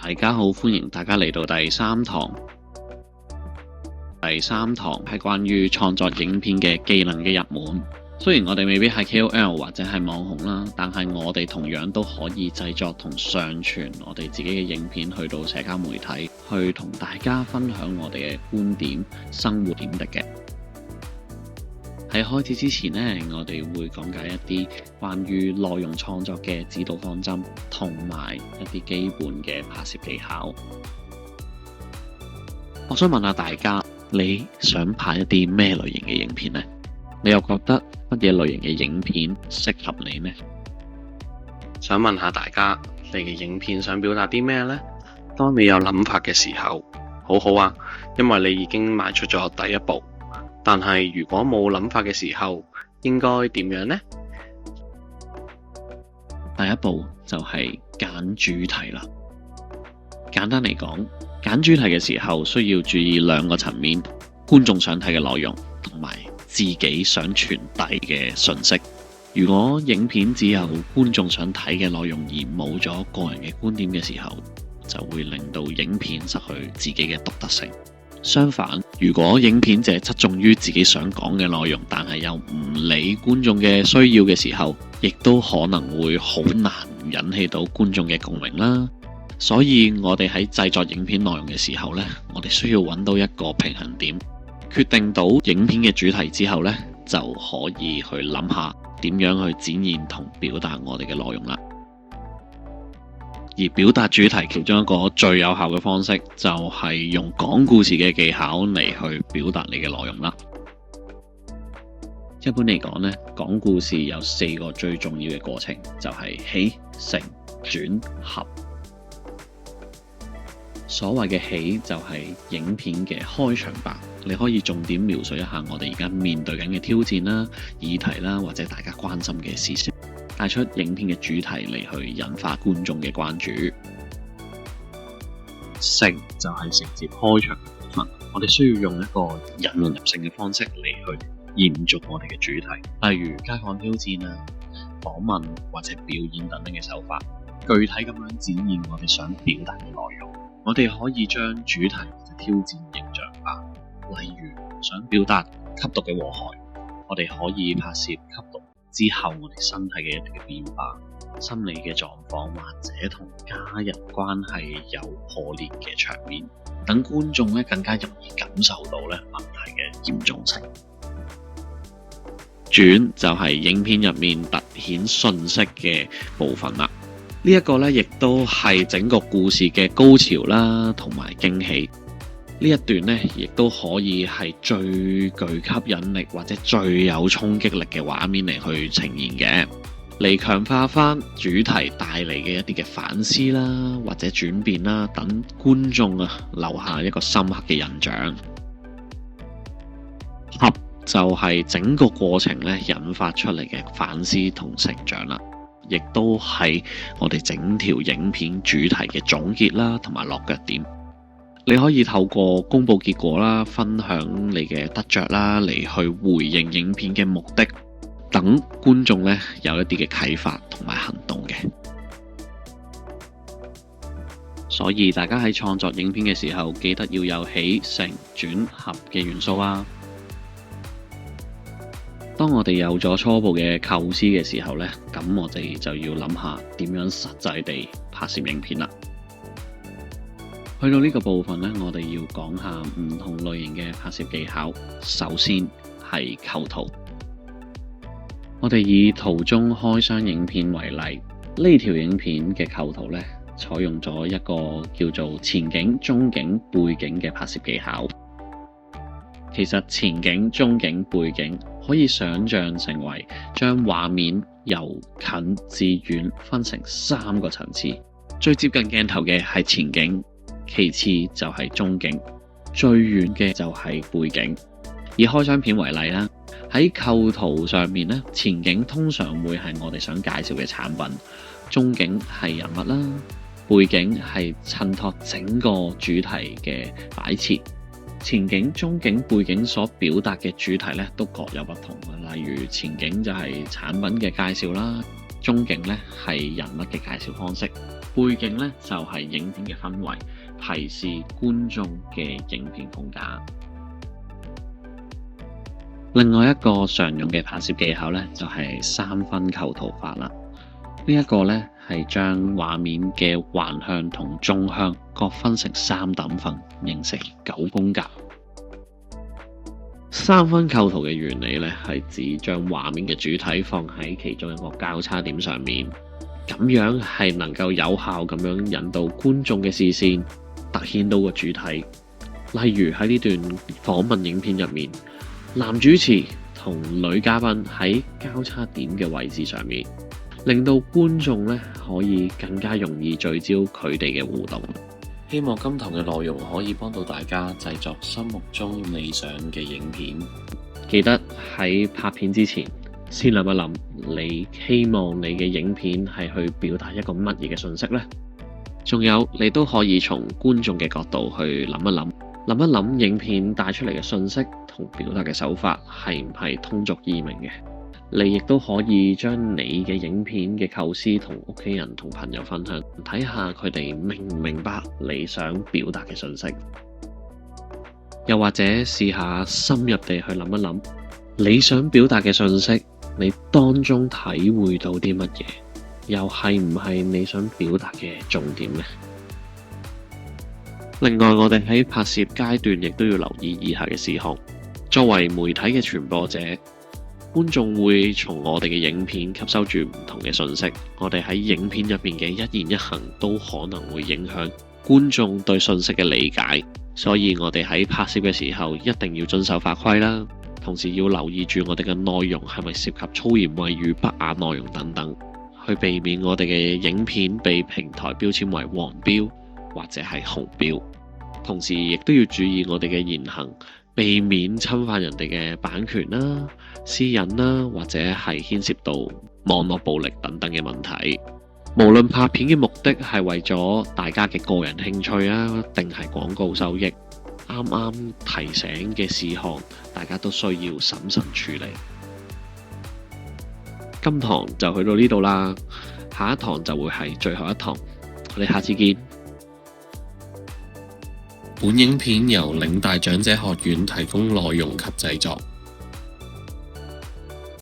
大家好，歡迎大家嚟到第三堂。第三堂係關於創作影片嘅技能嘅入門。雖然我哋未必係 KOL 或者係網紅啦，但係我哋同樣都可以製作同上傳我哋自己嘅影片去到社交媒體，去同大家分享我哋嘅觀點、生活點滴嘅。喺開始之前呢，我哋會講解一啲關於內容創作嘅指導方針，同埋一啲基本嘅拍攝技巧。我想問下大家，你想拍一啲咩類型嘅影片呢？你又覺得乜嘢類型嘅影片適合你呢？想問下大家，你嘅影片想表達啲咩呢？當你有諗法嘅時候，好好啊，因為你已經邁出咗第一步。但係如果冇諗法嘅時候，應該點樣呢？第一步就係揀主題啦。簡單嚟講，揀主題嘅時候需要注意兩個層面：觀眾想睇嘅內容，同埋自己想傳遞嘅信息。如果影片只有觀眾想睇嘅內容，而冇咗個人嘅觀點嘅時候，就會令到影片失去自己嘅獨特性。相反，如果影片只係側重於自己想講嘅內容，但係又唔理觀眾嘅需要嘅時候，亦都可能會好難引起到觀眾嘅共鳴啦。所以我哋喺製作影片內容嘅時候呢，我哋需要揾到一個平衡點，決定到影片嘅主題之後呢，就可以去諗下點樣去展現同表達我哋嘅內容啦。而表達主題其中一個最有效嘅方式，就係用講故事嘅技巧嚟去表達你嘅內容啦。一般嚟講呢，講故事有4個最重要嘅過程，就係起、承、轉、合。所謂嘅起就係影片嘅開場白，你可以重點描述一下我哋而家面對緊嘅挑戰啦、議題啦，或者大家關心嘅事情，帶出影片嘅主題嚟去引發觀眾嘅關注。承就係承接開場嘅部分，我哋需要用一個引人入勝嘅方式嚟去延續我哋嘅主題，例如街訪挑戰啊、訪問或者表演等等嘅手法，具體咁樣展現我哋想表達嘅內容。我哋可以將主題或者挑戰形象化，例如想表達吸毒嘅禍害，我哋可以拍攝吸毒之後我哋身體嘅一啲嘅變化、心理嘅狀況，或者同家人關係有破裂嘅場面，等觀眾咧更加容易感受到咧問題嘅嚴重性。轉就係影片入面凸顯信息嘅部分啦。呢一個咧亦都係整個故事嘅高潮啦，同埋驚喜。呢一段呢，亦都可以係最具吸引力或者最有衝擊力嘅畫面嚟去呈現嘅，嚟強化翻主題帶嚟嘅一啲嘅反思啦，或者轉變啦，等觀眾留下一個深刻嘅印象。合就係整個過程咧引發出嚟嘅反思同成長啦，亦都係我哋整條影片主題嘅總結啦，同埋落腳點。你可以透過公佈結果啦，分享你嘅得着啦，嚟去回應影片嘅目的，等觀眾咧有一啲嘅啟發同埋行動嘅。所以大家喺創作影片嘅時候，記得要有起、承、轉、合嘅元素啊。當我哋有咗初步嘅構思嘅時候呢，咁我哋就要諗下點樣實際地拍攝影片啦。去到呢個部分呢，我哋要講下唔同類型嘅拍攝技巧。首先係構圖。我哋以圖中開箱影片為例，呢條影片嘅構圖呢，採用咗一個叫做前景、中景、背景嘅拍攝技巧。其實前景、中景、背景可以想像成為將畫面由近至遠分成3個層次，最接近鏡頭嘅係前景，其次就係中景，最遠嘅就係背景。以開箱片為例啦，喺構圖上面咧，前景通常會係我哋想介紹嘅產品，中景係人物啦，背景係襯托整個主題嘅擺設。前景、中景、背景所表達嘅主題咧都各有不同，例如前景就係產品嘅介紹啦，中景咧係人物嘅介紹方式，背景呢就係影片嘅氛圍，提示觀眾嘅影片風格。另外一個常用嘅拍攝技巧呢，就係三分構圖法啦。呢一個呢，係將畫面嘅橫向同縱向各分成3等份，形成9宮格。三分構圖嘅原理呢，係指將畫面嘅主體放喺其中一個交叉點上面，咁樣係能夠有效咁樣引導觀眾嘅視線，突顯到個主體。例如喺呢段訪問影片入面，男主持同女嘉賓喺交叉點嘅位置上面，令到觀眾呢可以更加容易聚焦佢哋嘅互動。希望今堂嘅內容可以幫到大家製作心目中理想嘅影片。記得喺拍片之前，先諗一諗，你希望你嘅影片係去表達一個乜嘢嘅信息呢？仲有，你都可以從觀眾嘅角度去諗一諗影片帶出嚟嘅信息同表達嘅手法係唔係通俗易明嘅。你亦都可以將你嘅影片嘅構思同屋企人同朋友分享，睇下佢哋明唔明白你想表達嘅信息。又或者試下深入地去諗一諗，你想表達嘅信息，你當中體會到啲乜嘢，又係唔係你想表達嘅重點呢？另外，我哋喺拍攝階段亦都要留意以下嘅事項。作為媒體嘅傳播者，觀眾會從我哋嘅影片吸收住唔同嘅信息，我哋喺影片入邊嘅一言一行都可能會影響觀眾對信息嘅理解，所以我哋喺拍攝嘅時候一定要遵守法規啦，同時要留意住我哋嘅內容係咪涉及粗言穢語、不雅內容等等，去避免我哋嘅影片被平台標籤為黃標或者係紅標，同時亦都要注意我哋嘅言行，避免侵犯人哋嘅版權啦、私隱啦，或者係牽涉到網絡暴力等等嘅問題。無論拍片嘅目的係為咗大家嘅個人興趣啊，定係廣告收益，啱啱提醒嘅事項，大家都需要審慎處理。今堂就去到呢度啦，下一堂就會係最後一堂，我哋下次見。本影片由嶺大長者學院提供內容及製作。